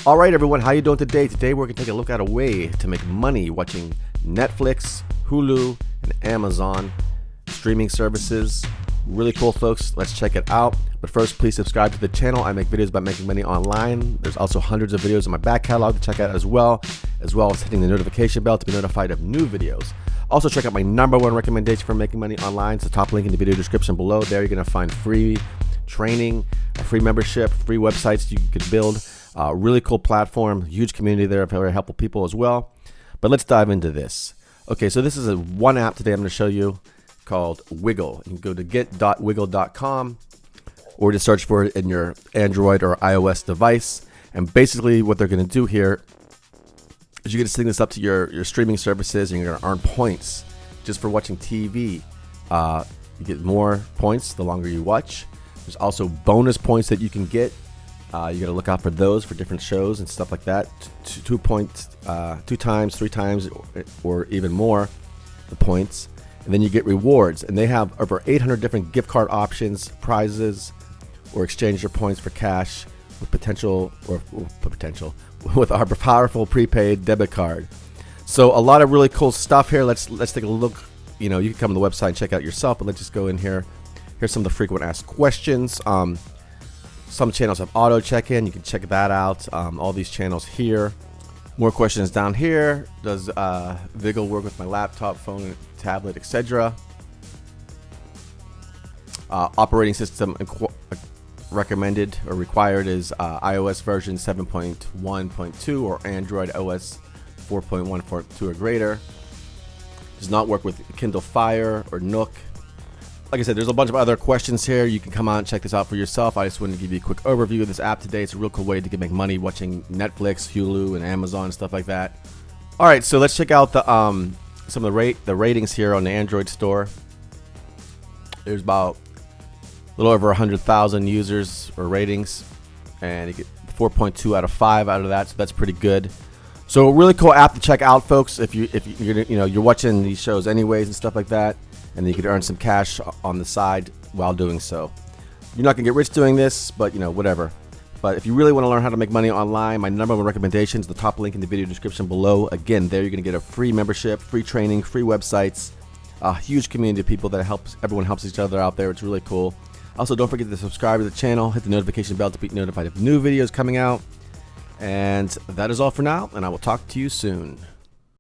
All right, everyone, how you doing today? Today we're gonna take a look at a way to make money watching Netflix, Hulu, and Amazon streaming services. Really cool, folks. Let's check it out. But first, please subscribe to the channel. I make videos about making money online. There's also hundreds of videos in my back catalog to check out as well as hitting the notification bell to be notified of new videos. Also, check out my #1 recommendation for making money online. It's the top link in the video description below. There you're gonna find free training, a free membership, free websites you could build. Really cool platform, huge community there of very helpful people as well. But let's dive into this. Okay, so this is one app today I'm going to show you called Wiggle. You can go to get.wiggle.com or just search for it in your Android or iOS device. And basically what they're going to do here is you're going to sync this up to your streaming services and you're going to earn points just for watching TV. You get more points the longer you watch. There's also bonus points that you can get. You got to look out for those for different shows and stuff like that. 2 points, 2 times, 3 times, or even more the points. And then you get rewards. And they have over 800 different gift card options, prizes, or exchange your points for cash with with our powerful prepaid debit card. So a lot of really cool stuff here. Let's take a look. You know, you can come to the website and check out yourself, but let's just go in here. Here's some of the frequent asked questions. Some channels have auto check-in. You can check that out. All these channels here. More questions down here. Does Wiggle work with my laptop, phone, tablet, etc.? Operating system recommended or required is iOS version 7.1.2 or Android OS 4.1.2 or greater. Does not work with Kindle Fire or Nook. Like I said, there's a bunch of other questions here. You can come out and check this out for yourself. I just wanted to give you a quick overview of this app today. It's a real cool way to make money watching Netflix, Hulu, and Amazon and stuff like that. All right, so let's check out the some of the ratings here on the Android store. There's about a little over 100,000 users or ratings, and you get 4.2 out of 5 out of that, so that's pretty good. So a really cool app to check out, folks. If you're watching these shows anyways and stuff like that. And then you could earn some cash on the side while doing so. You're not gonna get rich doing this, but whatever. But if you really want to learn how to make money online, my #1 recommendation is the top link in the video description below. Again, there you're gonna get a free membership, free training, free websites, a huge community of people that everyone helps each other out there. It's really cool. Also, don't forget to subscribe to the channel, hit the notification bell to be notified of new videos coming out. And that is all for now, and I will talk to you soon.